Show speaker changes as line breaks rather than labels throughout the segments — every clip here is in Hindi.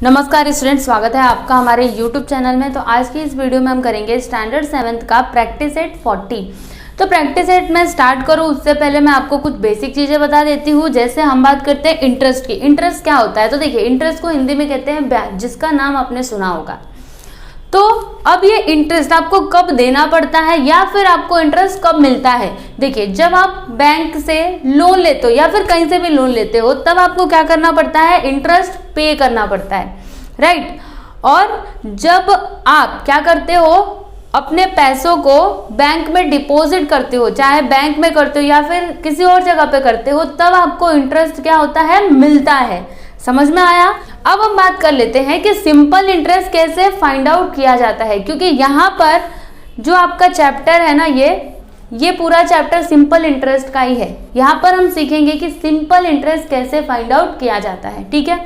नमस्कार स्टूडेंट, स्वागत है आपका हमारे YouTube चैनल में। तो आज की इस वीडियो में हम करेंगे स्टैंडर्ड 7th का प्रैक्टिस सेट 40। तो प्रैक्टिस सेट में स्टार्ट करूँ उससे पहले मैं आपको कुछ बेसिक चीज़ें बता देती हूँ। जैसे हम बात करते हैं इंटरेस्ट की। इंटरेस्ट क्या होता है? तो देखिए, इंटरेस्ट को हिंदी में कहते हैं ब्याज, जिसका नाम आपने सुना होगा। तो अब ये इंटरेस्ट आपको कब देना पड़ता है या फिर आपको इंटरेस्ट कब मिलता है? देखिए, जब आप बैंक से लोन लेते हो या फिर कहीं से भी लोन लेते हो, तब आपको क्या करना पड़ता है? इंटरेस्ट पे करना पड़ता है, राइट। और जब आप क्या करते हो, अपने पैसों को बैंक में डिपॉजिट करते हो, चाहे बैंक में करते हो या फिर किसी और जगह पे करते हो, तब आपको इंटरेस्ट क्या होता है? मिलता है। समझ में आया? अब हम बात कर लेते हैं कि सिंपल इंटरेस्ट कैसे फाइंड आउट किया जाता है, क्योंकि यहाँ पर जो आपका चैप्टर है ना, ये पूरा चैप्टर सिंपल इंटरेस्ट का ही है। यहाँ पर हम सीखेंगे कि सिंपल इंटरेस्ट कैसे फाइंड आउट किया जाता है, ठीक है।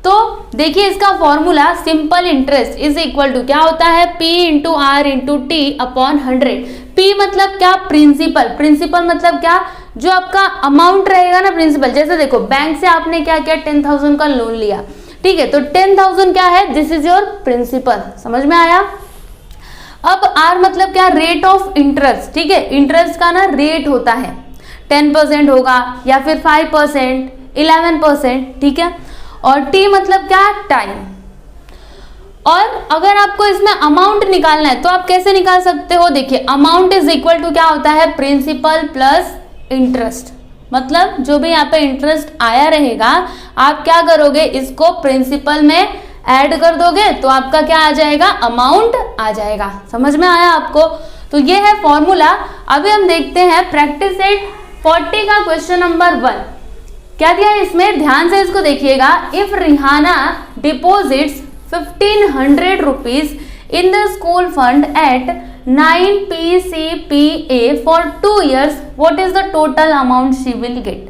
तो देखिए, इसका formula simple interest is equal to क्या होता है? P into R into T upon 100। P मतलब क्या? प्रिंसिपल। प्रिंसिपल मतलब क्या? जो आपका अमाउंट रहेगा ना, प्रिंसिपल। जैसे देखो, बैंक से आपने क्या किया? 10,000 का लोन लिया, ठीक है। तो 10,000 क्या है? This is your principal. समझ में आया? अब R मतलब क्या? रेट ऑफ इंटरेस्ट, ठीक है। इंटरेस्ट का ना रेट होता है, 10% होगा या फिर 5%, 11%, ठीक है। और T मतलब क्या? टाइम। और अगर आपको इसमें अमाउंट निकालना है तो आप कैसे निकाल सकते हो? देखिए, अमाउंट इज इक्वल टू क्या होता है? Principal plus interest. मतलब जो भी यहाँ पे इंटरेस्ट आया रहेगा, आप क्या करोगे? इसको प्रिंसिपल में ऐड कर दोगे तो आपका क्या आ जाएगा? अमाउंट आ जाएगा। समझ में आया आपको? तो ये है फॉर्मूला। अभी हम देखते हैं प्रैक्टिस सेट 40 का क्वेश्चन नंबर 1। क्या दिया है इसमें? ध्यान से इसको देखिएगा। If Rihana deposits 1500 rupees in the school fund at 9 PCPA for 2 years, what is the total amount she will get?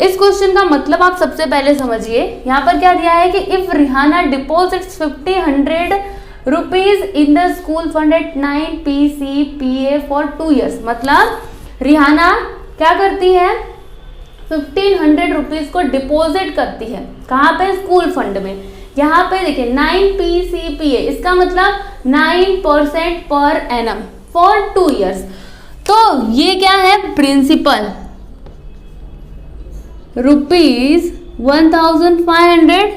इस क्वेश्चन का मतलब आप सबसे पहले समझिए। यहाँ पर क्या दिया है कि if Rihana deposits 1500 rupees in the school fund at 9 PCPA for 2 years, मतलब रिहाना क्या करती है? 1500 रुपीज को डिपॉजिट करती है। कहाँ पे? स्कूल फंड में। यहाँ पे देखिए 9 PCPA, इसका मतलब 9% पर एनम फॉर 2 years। तो ये क्या है? प्रिंसिपल रुपीज 1500,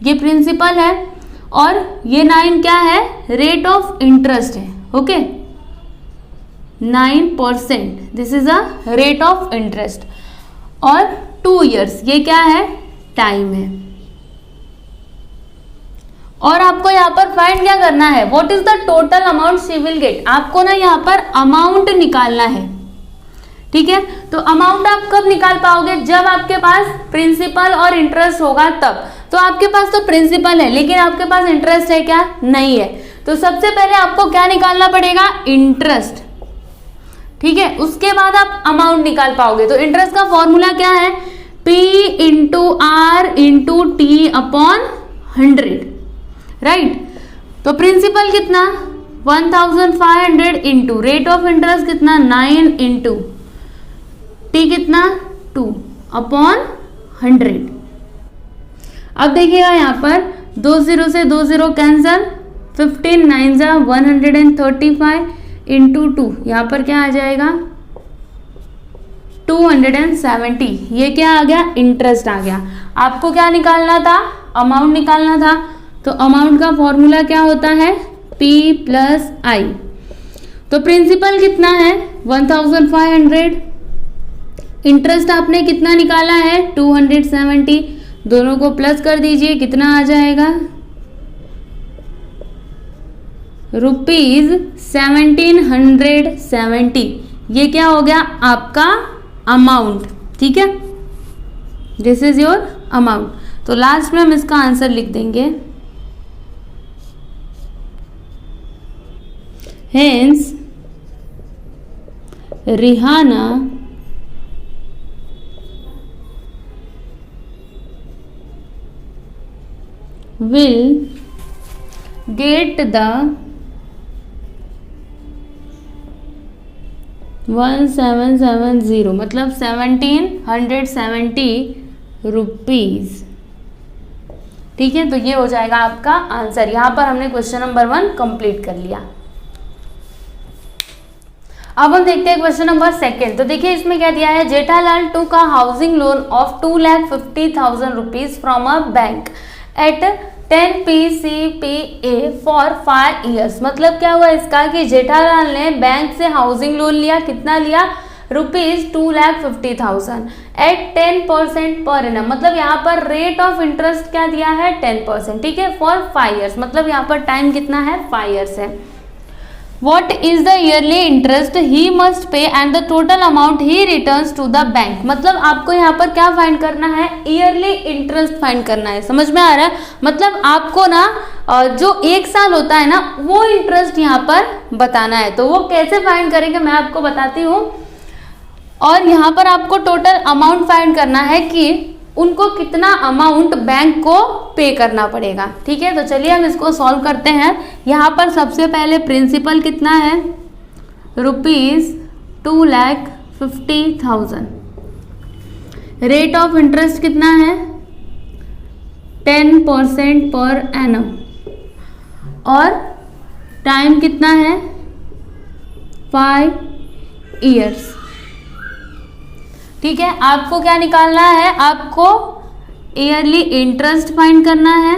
ये प्रिंसिपल है। और ये 9 क्या है? रेट ऑफ इंटरेस्ट है, okay. 9%, this is a rate of interest. और 2 years, ये क्या है? टाइम है। और आपको यहाँ पर फाइंड क्या करना है? What is the total amount she will gate? आपको ना यहाँ पर अमाउंट निकालना है, ठीक है। तो अमाउंट आप कब निकाल पाओगे? जब आपके पास प्रिंसिपल और इंटरेस्ट होगा तब। तो आपके पास तो प्रिंसिपल है लेकिन आपके पास इंटरेस्ट है क्या? नहीं है। तो सबसे पहले आपको क्या निकालना पड़ेगा? इंटरेस्ट, ठीक है। उसके बाद आप अमाउंट निकाल पाओगे। तो इंटरेस्ट का फॉर्मूला क्या है? P into R into T upon 100, right. तो प्रिंसिपल कितना? 1500 इंटू रेट ऑफ इंटरेस्ट कितना? 9 इंटू टी कितना? 2 अपॉन 100। अब देखिएगा यहाँ पर 2 0 से 2 0 कैंसल, 15 9 जा 135 इंटू 2, यहाँ पर क्या आ जाएगा? 270। ये क्या आ गया? इंटरेस्ट आ गया। आपको क्या निकालना था? अमाउंट निकालना था। तो अमाउंट का फॉर्मूला क्या होता है? P प्लस आई। तो प्रिंसिपल कितना है? 1500। इंटरेस्ट आपने कितना निकाला है? 270। दोनों को प्लस कर दीजिए, कितना आ जाएगा? रुपीज 1770। ये क्या हो गया? आपका अमाउंट, ठीक है। This is your amount. तो लास्ट में हम इसका आंसर लिख देंगे। Hence Rihana will get the 1770, मतलब 1770 रुपीज ठीक है, तो ये हो जाएगा आपका आंसर। यहाँ पर हमने क्वेश्चन नंबर 1 कंप्लीट कर लिया। अब हम देखते हैं क्वेश्चन नंबर 2। तो देखिए इसमें क्या दिया है, जेठालाल टू का housing loan of 2,50,000 rupees from a bank at 10 PCPA for 5 years. मतलब क्या हुआ इसका कि जेठालाल ने बैंक से हाउसिंग लोन लिया, कितना लिया, ₹2,50,000 एट 10% पर एनम। मतलब यहाँ पर रेट ऑफ इंटरेस्ट क्या दिया है, 10%। ठीक है, फॉर 5 ईयर्स, मतलब यहाँ पर टाइम कितना है, 5 ईयर्स है। What is the yearly interest he must pay and the total amount he returns to the bank। मतलब आपको यहाँ पर क्या फाइंड करना है, ईयरली इंटरेस्ट फाइंड करना है। समझ में आ रहा है, मतलब आपको ना जो 1 साल होता है ना वो इंटरेस्ट यहाँ पर बताना है। तो वो कैसे फाइंड करेंगे मैं आपको बताती हूँ। और यहाँ पर आपको टोटल अमाउंट फाइंड करना है कि उनको कितना अमाउंट बैंक को पे करना पड़ेगा। ठीक है, तो चलिए हम इसको सॉल्व करते हैं। यहाँ पर सबसे पहले प्रिंसिपल कितना है, ₹2,50,000। रेट ऑफ इंटरेस्ट कितना है, 10% पर एनम। और टाइम कितना है, 5 ईयर्स। ठीक है, आपको क्या निकालना है, आपको ईयरली इंटरेस्ट फाइंड करना है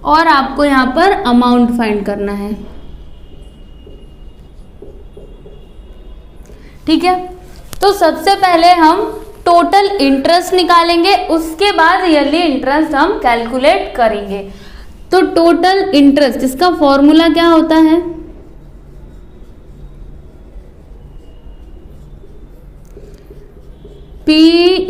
और आपको यहां पर अमाउंट फाइंड करना है। ठीक है, तो सबसे पहले हम टोटल इंटरेस्ट निकालेंगे, उसके बाद ईयरली इंटरेस्ट हम कैलकुलेट करेंगे। तो टोटल इंटरेस्ट, इसका फॉर्मूला क्या होता है, P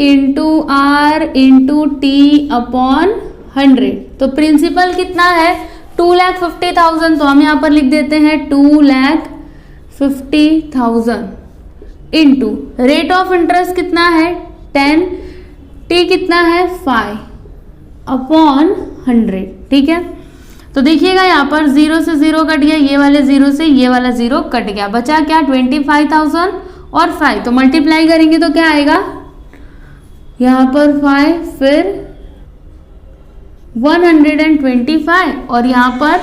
into R into T upon 100। तो प्रिंसिपल कितना है, 2,50,000। तो हम यहाँ पर लिख देते हैं 2,50,000 इंटू रेट ऑफ इंटरेस्ट कितना है, 10, T कितना है, 5 अपॉन 100। ठीक है, तो देखिएगा यहाँ पर 0 से 0 कट गया, ये वाले 0 से ये वाला 0 कट गया, बचा क्या, 25,000 और 5। तो मल्टीप्लाई करेंगे तो क्या आएगा, यहाँ पर 5, फिर 125 और यहाँ पर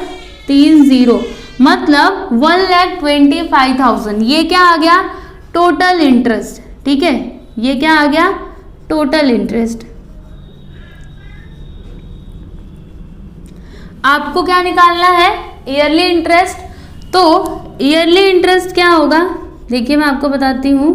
3 0, मतलब 1,25,000। ये क्या आ गया, टोटल इंटरेस्ट। ठीक है, ये क्या आ गया, टोटल इंटरेस्ट। आपको क्या निकालना है, ईयरली इंटरेस्ट। तो ईयरली इंटरेस्ट क्या होगा, देखिए मैं आपको बताती हूं।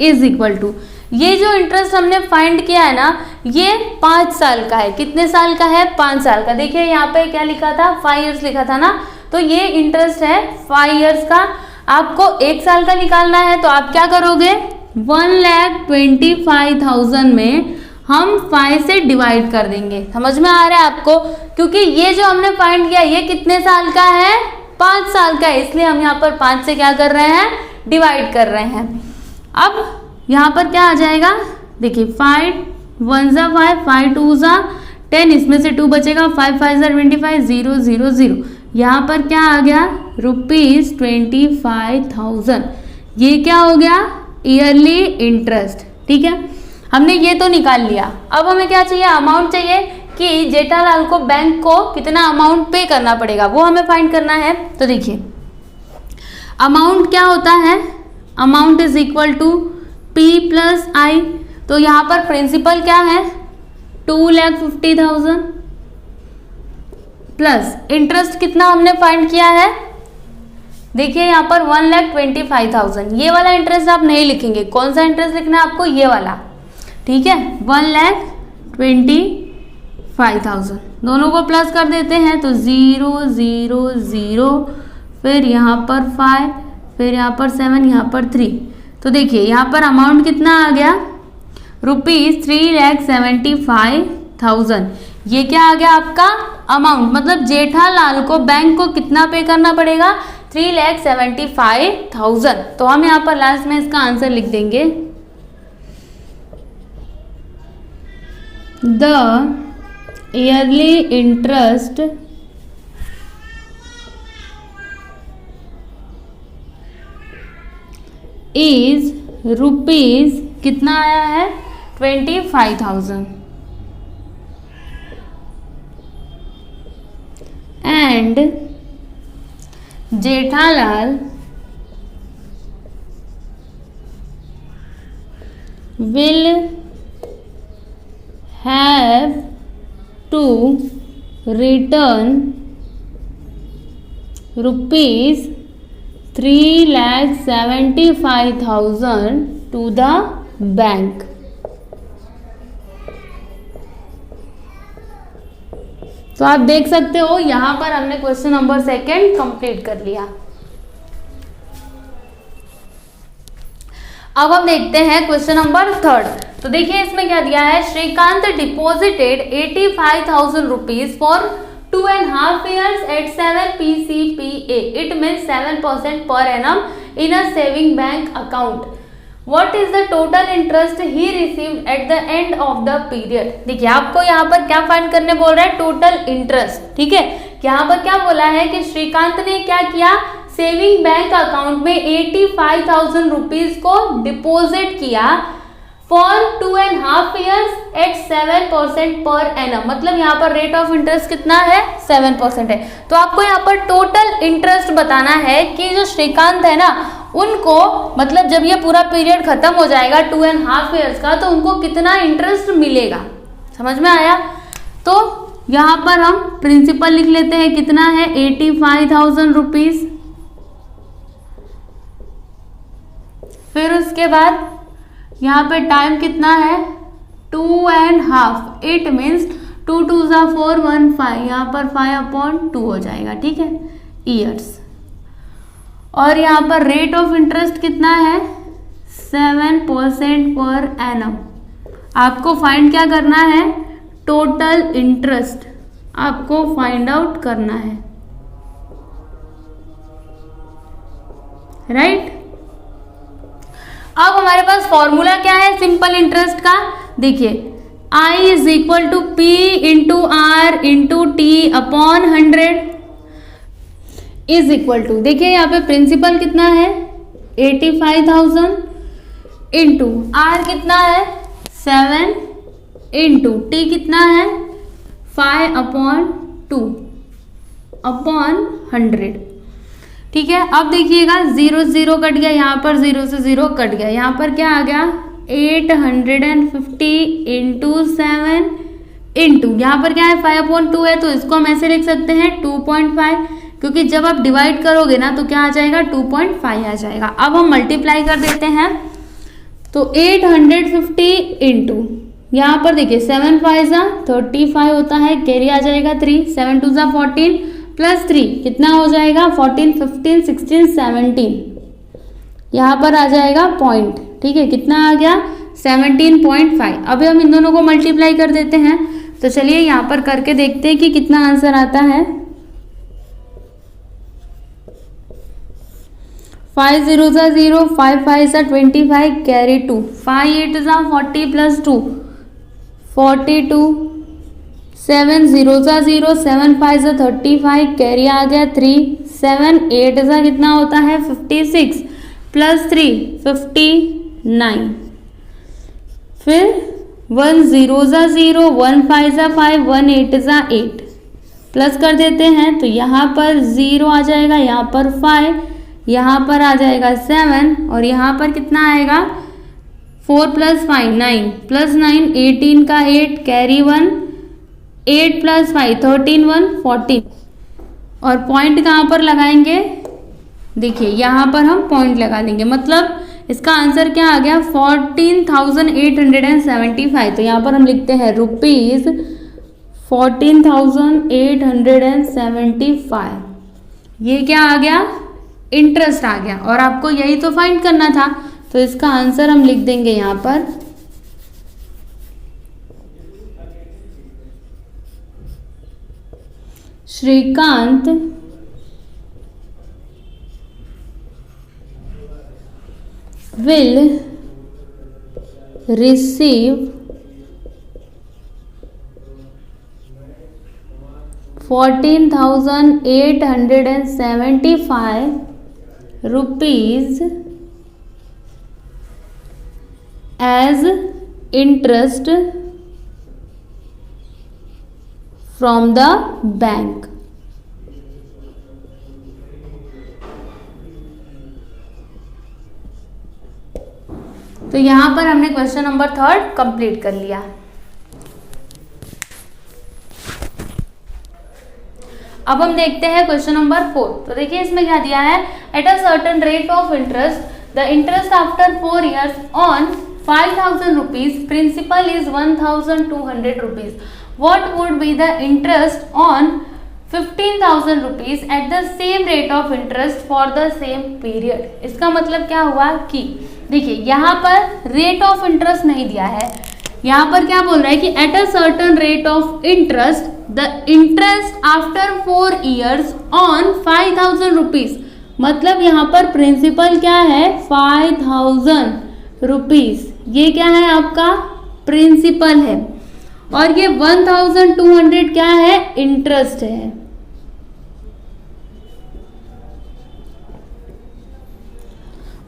इज इक्वल टू, ये जो इंटरेस्ट हमने फाइंड किया है ना, ये 5 साल का है। कितने साल का है, 5 साल का। देखिए यहाँ पे क्या लिखा था, 5 ईयर्स लिखा था ना, तो ये इंटरेस्ट है 5 ईयर्स का। आपको 1 साल का निकालना है, तो आप क्या करोगे, 1,25,000 में हम 5 से डिवाइड कर देंगे। समझ में आ रहा है आपको, क्योंकि ये जो हमने फाइंड किया ये कितने साल का है, 5 साल का है, इसलिए हम यहाँ पर 5 से क्या कर रहे हैं, डिवाइड कर रहे हैं। अब यहाँ पर क्या आ जाएगा, देखिए 5 1 ज़ा 5, 5 2 ज़ा 10, इसमें से 2 बचेगा, 5 5 ज़ा 25, 0 0 0। यहाँ पर क्या आ गया, ₹25,000। ये क्या हो गया, ईयरली इंटरेस्ट। ठीक है, हमने ये तो निकाल लिया। अब हमें क्या चाहिए, अमाउंट चाहिए कि जेठालाल को बैंक को कितना अमाउंट पे करना पड़ेगा, वो हमें फाइंड करना है। तो देखिए अमाउंट क्या होता है, amount is equal to P plus I। तो यहाँ पर प्रिंसिपल क्या है, 2,50,000 प्लस इंटरेस्ट कितना हमने फाइंड किया है, देखिए यहाँ पर 1,25,000। ये वाला इंटरेस्ट आप नहीं लिखेंगे, कौन सा इंटरेस्ट लिखना है आपको, ये वाला। ठीक है, 1,25,000, दोनों को प्लस कर देते हैं, तो 0 0 0, फिर यहाँ पर 5, फिर यहाँ पर 7, यहाँ पर 3। तो देखिए यहाँ पर अमाउंट कितना आ गया, ₹3,75,000। ये क्या आ गया आपका अमाउंट, मतलब जेठालाल को बैंक को कितना पे करना पड़ेगा, 3,75,000। तो हम यहाँ पर लास्ट में इसका आंसर लिख देंगे, the yearly interest is rupees कितना आया है 25,000 and Jethalal will have to return rupees 3,75,000 to the bank. तो आप देख सकते हो यहां पर हमने क्वेश्चन नंबर 2 कंप्लीट कर लिया। अब हम देखते हैं क्वेश्चन नंबर 3। तो देखिए इसमें क्या दिया है, Shrikant deposited 85,000 rupees for 2.5 years at 7 PCPA. It means 7% per annum in a saving bank account. What is the total interest he received at the end of the period? देखिए आपको यहाँ पर क्या फाइंड करने बोल रहा है, टोटल इंटरेस्ट। ठीक है, यहाँ पर क्या बोला है कि श्रीकांत ने क्या किया, सेविंग बैंक अकाउंट में 85,000 रुपीज को डिपॉजिट किया for 2.5 years eight 7% per annum. मतलब यहाँ पर रेट ऑफ इंटरेस्ट कितना है, 7% है। तो आपको यहाँ पर टोटल इंटरेस्ट बताना है कि जो श्रीकांत है ना उनको, मतलब जब ये पूरा पीरियड खत्म हो जाएगा 2.5 years का, तो उनको कितना इंटरेस्ट मिलेगा। समझ में आया। तो यहाँ पर हम प्रिंसिपल लिख लेते हैं, कितना है 85,000 रुपीज। फिर उसके बाद यहाँ पे टाइम कितना है 2.5, इट मीन्स 2 2 4 1 5, यहाँ पर 5/2 हो जाएगा। ठीक है, ईयर्स। और यहाँ पर रेट ऑफ इंटरेस्ट कितना है 7% पर एनम। आपको फाइंड क्या करना है, टोटल इंटरेस्ट आपको फाइंड आउट करना है, राइट। अब हमारे पास फॉर्मूला क्या है सिंपल इंटरेस्ट का, देखिए I is equal to P into R into T upon 100 is equal to, देखिए यहाँ पे प्रिंसिपल कितना है 85,000 इंटू R कितना है 7 इंटू टी कितना है 5/2 अपॉन 100। ठीक है, अब देखिएगा 0 0 कट गया, यहाँ पर 0 से 0 कट गया, यहाँ पर क्या आ गया 850 इंटू 7 इंटू, यहाँ पर क्या है 5/2 है, तो इसको हम ऐसे लिख सकते हैं 2.5, क्योंकि जब आप डिवाइड करोगे ना तो क्या आ जाएगा 2.5 आ जाएगा। अब हम मल्टीप्लाई कर देते हैं, तो 850 इंटू, यहाँ पर देखिए 7 5 35 होता है, कैरी आ जाएगा 3, 7 2 14 प्लस 3 कितना हो जाएगा 14 15 16 17, यहाँ पर आ जाएगा पॉइंट। ठीक है, कितना आ गया 17.5। अभी हम इन दोनों को मल्टीप्लाई कर देते हैं, तो चलिए यहाँ पर करके देखते हैं कि कितना आंसर आता है। 5 0 0, 5 5 25, कैरी 2, 5 8 40 प्लस 2 42, 7 0 0, 7 5 35, कैरी आ गया 3, 7 8 कितना होता है 56 प्लस 3 59, फिर 1 0 0, 1 5 5, 1 8 8, प्लस कर देते हैं, तो यहाँ पर 0 आ जाएगा, यहाँ पर 5, यहाँ पर आ जाएगा 7, और यहाँ पर कितना आएगा 4 प्लस 5 9, प्लस 9 18 का 8, कैरी 1, 8 प्लस 5 13 1 14, और पॉइंट कहाँ पर लगाएंगे, देखिए यहाँ पर हम पॉइंट लगा देंगे, मतलब इसका आंसर क्या आ गया 14,875। तो यहाँ पर हम लिखते हैं रुपीज 14,875, ये क्या आ गया इंटरेस्ट आ गया, और आपको यही तो फाइंड करना था, तो इसका आंसर हम लिख देंगे यहाँ पर Shrikant will receive 14,875 rupees as interest from the bank. तो यहां पर हमने क्वेश्चन नंबर 3 कंप्लीट कर लिया। अब हम देखते हैं क्वेश्चन नंबर 4। तो देखिए इसमें क्या दिया है, at a certain rate of interest the interest after 4 years on 5,000 rupees principal is 1,200 rupees. What would be the interest on 15,000 rupees at the same rate of interest for the same period. इसका मतलब क्या हुआ कि देखिए यहाँ पर रेट ऑफ इंटरेस्ट नहीं दिया है, यहाँ पर क्या बोल रहा है कि eight a certain rate of interest the interest after 4 years on 5,000 rupees. मतलब यहाँ पर प्रिंसिपल क्या है, 5,000 रुपीज। ये क्या है आपका प्रिंसिपल है, और ये 1,200 क्या है, इंटरेस्ट है।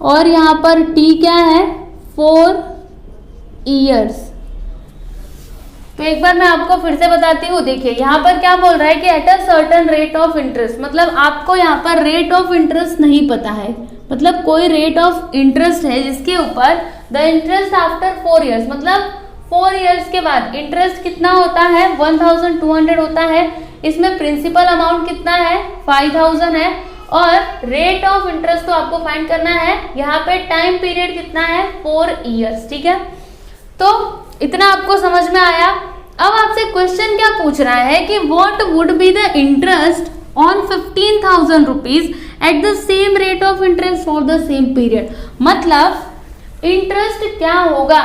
और यहाँ पर टी क्या है, 4 years। तो एक बार मैं आपको फिर से बताती हूँ। देखिए यहाँ पर क्या बोल रहा है कि eight a certain rate of interest, मतलब आपको यहाँ पर रेट ऑफ इंटरेस्ट नहीं पता है, मतलब कोई रेट ऑफ इंटरेस्ट है जिसके ऊपर द इंटरेस्ट आफ्टर 4 years, मतलब 4 years के बाद इंटरेस्ट कितना होता है, 1,200 होता है। इसमें प्रिंसिपल अमाउंट कितना है, 5,000 है, और रेट ऑफ इंटरेस्ट तो आपको फाइंड करना है। यहाँ पे टाइम पीरियड कितना है, 4 years। ठीक है, तो इतना आपको समझ में आया। अब आपसे क्वेश्चन क्या पूछ रहा है कि what would be the interest on 15,000 rupees at the same rate of interest for the same period. मतलब इंटरेस्ट क्या होगा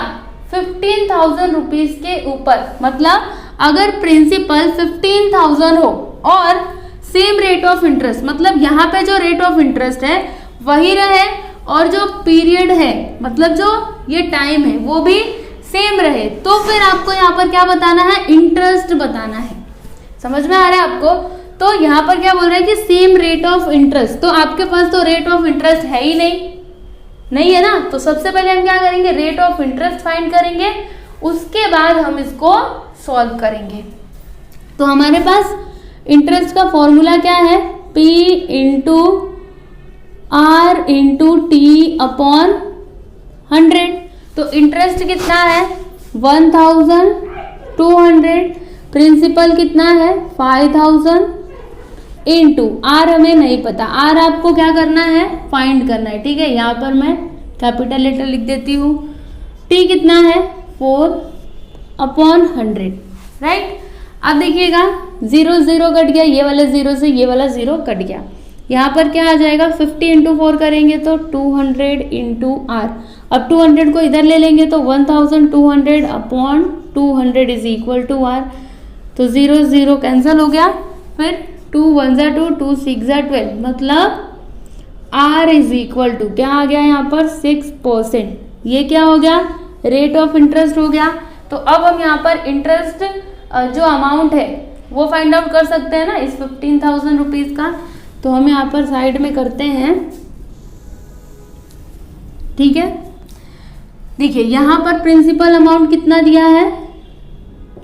15,000 रुपीज के ऊपर, मतलब अगर प्रिंसिपल 15,000 हो और सेम रेट ऑफ इंटरेस्ट, मतलब यहाँ पे जो रेट ऑफ इंटरेस्ट है वही रहे, और जो पीरियड है मतलब जो ये टाइम है वो भी सेम रहे, तो फिर आपको यहाँ पर क्या बताना है, इंटरेस्ट बताना है। समझ में आ रहा है आपको? तो यहाँ पर क्या बोल रहा है कि सेम रेट ऑफ इंटरेस्ट, तो आपके पास तो रेट ऑफ इंटरेस्ट है ही नहीं है ना। तो सबसे पहले हम क्या करेंगे, रेट ऑफ इंटरेस्ट फाइंड करेंगे, उसके बाद हम इसको सॉल्व करेंगे। तो हमारे पास इंटरेस्ट का फॉर्मूला क्या है, P into R into T upon 100। तो इंटरेस्ट कितना है, 1,200, प्रिंसिपल कितना है, 5,000 इंटू R हमें नहीं पता, R आपको क्या करना है, फाइंड करना है। ठीक है, यहाँ पर मैं कैपिटल लेटर लिख देती हूँ। T कितना है, 4 अपॉन 100, राइट। अब देखिएगा 0 0 कट गया, ये वाला 0 से ये वाला 0 कट गया। यहाँ पर क्या आ जाएगा, 50 इंटू 4 करेंगे तो 200 इंटू R। अब 200 को इधर ले लेंगे तो 1,200 upon 200 is equal to R। तो 0 0 कैंसिल हो गया, फिर 2 1 जा 2, 2 6 जा 12, मतलब R इज इक्वल टू क्या आ गया यहाँ पर, 6%। ये क्या हो गया, रेट ऑफ इंटरेस्ट हो गया। तो अब हम यहाँ पर इंटरेस्ट जो अमाउंट है वो फाइंड आउट कर सकते हैं ना इस 15,000 रुपीज का। तो हम यहाँ पर साइड में करते हैं। ठीक है, देखिए यहाँ पर प्रिंसिपल अमाउंट कितना दिया है,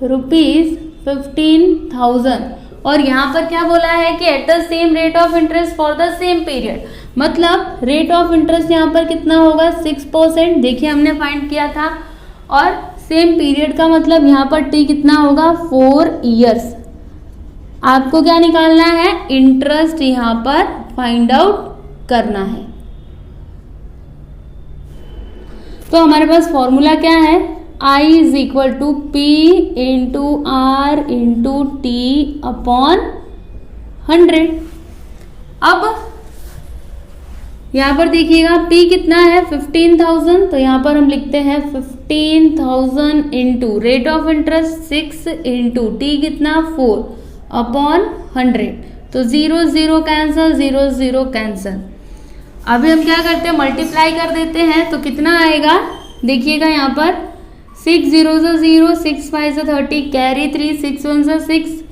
₹15,000, और यहाँ पर क्या बोला है कि eight the same rate of interest for the same period, मतलब रेट ऑफ इंटरेस्ट यहाँ पर कितना होगा, 6%। देखिए हमने फाइंड किया था, और सेम पीरियड का मतलब यहाँ पर टी कितना होगा, 4 years। आपको क्या निकालना है, इंटरेस्ट यहाँ पर फाइंड आउट करना है। तो हमारे पास फॉर्मूला क्या है, I is equal to P into R into T upon 100। अब यहाँ पर देखिएगा P कितना है, 15,000, तो यहाँ पर हम लिखते हैं 15,000 into rate of interest 6 into T कितना, 4 अपॉन 100। तो 0 0 कैंसिल, 0 0 कैंसिल। अभी हम क्या करते हैं, मल्टीप्लाई कर देते हैं, तो कितना आएगा, देखिएगा यहाँ पर 6 0 से 0, 6 5 से 30, कैरी 3, 6 1 से 6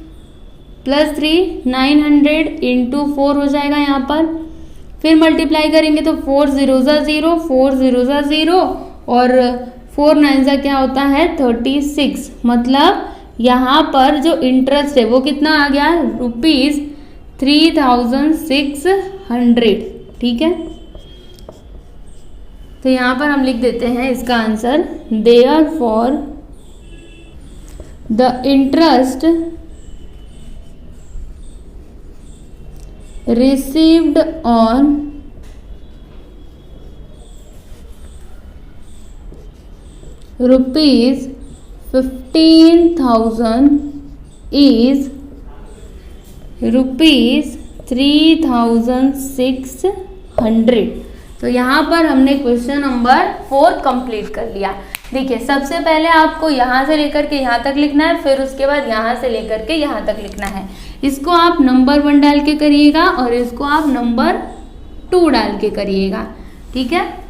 प्लस 3, 900 इंटू 4 हो जाएगा यहाँ पर। फिर मल्टीप्लाई करेंगे तो 4 0 से 0, 4 0 से 0, और 4 9 का क्या होता है 36, मतलब यहाँ पर जो इंटरेस्ट है वो कितना आ गया ₹3600, ठीक है। तो यहाँ पर हम लिख देते हैं इसका answer, therefore the interest received on ₹15,000 is ₹3,600। तो यहाँ पर हमने क्वेश्चन नंबर 4 कंप्लीट कर लिया। देखिए सबसे पहले आपको यहाँ से लेकर के यहाँ तक लिखना है, फिर उसके बाद यहाँ से लेकर के यहाँ तक लिखना है। इसको आप नंबर 1 डाल के करिएगा और इसको आप नंबर 2 डाल के करिएगा, ठीक है।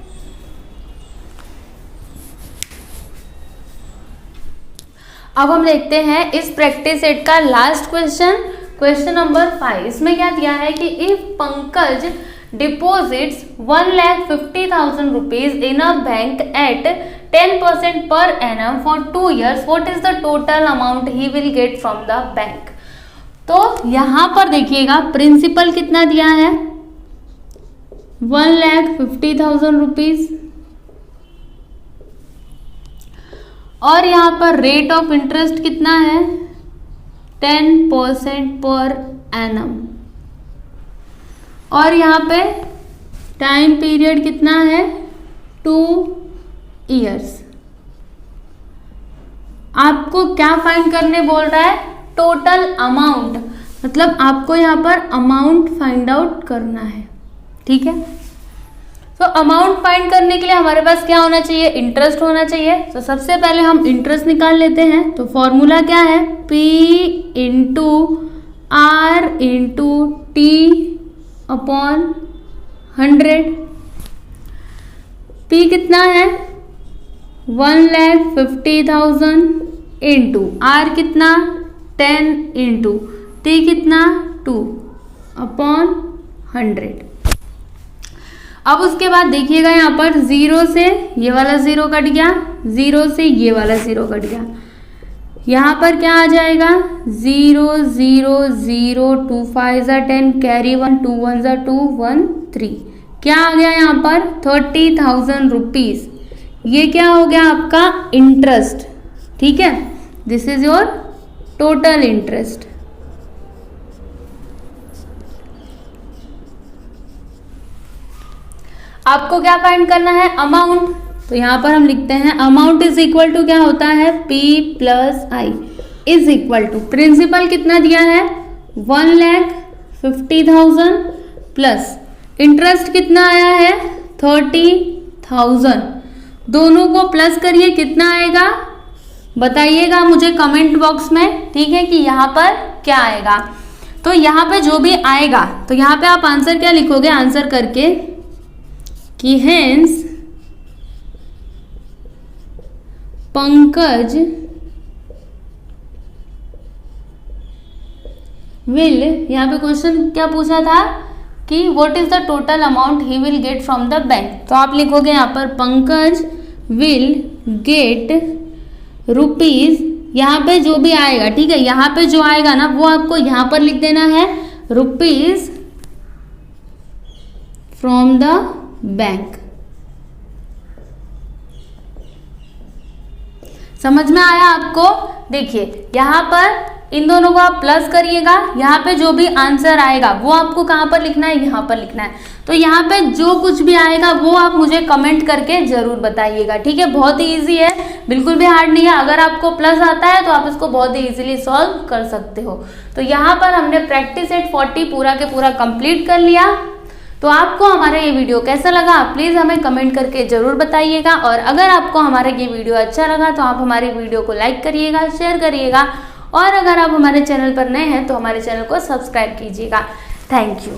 अब हम देखते हैं इस प्रैक्टिस सेट का लास्ट क्वेश्चन, क्वेश्चन नंबर 5। इसमें क्या दिया है कि if Pankaj deposits 1,50,000 rupees in a bank at 10% per annum for 2 years, what is the total amount he will get from the bank? तो यहाँ पर देखिएगा प्रिंसिपल कितना दिया है 1,50,000 रुपीज, और यहाँ पर रेट ऑफ इंटरेस्ट कितना है 10% पर एनम, और यहाँ पे टाइम पीरियड कितना है 2 इयर्स। आपको क्या फाइंड करने बोल रहा है टोटल अमाउंट, मतलब आपको यहाँ पर अमाउंट फाइंड आउट करना है, ठीक है। तो अमाउंट फाइंड करने के लिए हमारे पास क्या होना चाहिए इंटरेस्ट होना चाहिए। तो सबसे पहले हम इंटरेस्ट निकाल लेते हैं। तो फॉर्मूला क्या है P into R into T upon 100। P कितना है 1,50,000 इंटू R कितना 10 इंटू T कितना 2 अपॉन 100। अब उसके बाद देखिएगा यहाँ पर 0 से ये वाला 0 कट गया, 0 से ये वाला 0 कट गया, यहाँ पर क्या आ जाएगा 0 0 0 2 5 10 कैरी 1 2 1 2 1 3, क्या आ गया यहाँ पर 30,000 रुपीज। ये क्या हो गया आपका इंटरेस्ट, ठीक है। This is your total interest. आपको क्या फाइंड करना है अमाउंट। तो यहाँ पर हम लिखते हैं अमाउंट इज इक्वल टू क्या होता है P plus I is equal to principal कितना दिया है 1,50,000 प्लस इंटरेस्ट कितना आया है 30,000। दोनों को प्लस करिए कितना आएगा बताइएगा मुझे कमेंट बॉक्स में, ठीक है, कि यहाँ पर क्या आएगा। तो यहाँ पे जो भी आएगा तो यहाँ पे आप आंसर क्या लिखोगे आंसर करके कि हेंस पंकज विल, यहाँ पे क्वेश्चन क्या पूछा था कि what is the total amount he will get from the bank. तो आप लिखोगे यहाँ पर पंकज विल गेट रुपीज, यहाँ पे जो भी आएगा, ठीक है, यहाँ पे जो आएगा ना वो आपको यहाँ पर लिख देना है रुपीज फ्रॉम द बैंक। समझ में आया आपको। देखिए यहाँ पर इन दोनों को आप प्लस करिएगा, यहाँ पे जो भी आंसर आएगा वो आपको कहाँ पर लिखना है यहाँ पर लिखना है। तो यहाँ पे जो कुछ भी आएगा वो आप मुझे कमेंट करके जरूर बताइएगा, ठीक है। बहुत ही इजी है, बिल्कुल भी हार्ड नहीं है। अगर आपको प्लस आता है तो आप इसको बहुत ही इजीली सॉल्व कर सकते हो। तो यहाँ पर हमने प्रैक्टिस सेट 40 पूरा के पूरा कंप्लीट कर लिया। तो आपको हमारा ये वीडियो कैसा लगा प्लीज़ हमें कमेंट करके ज़रूर बताइएगा। और अगर आपको हमारा ये वीडियो अच्छा लगा तो आप हमारे वीडियो को लाइक करिएगा, शेयर करिएगा, और अगर आप हमारे चैनल पर नए हैं तो हमारे चैनल को सब्सक्राइब कीजिएगा। Thank you.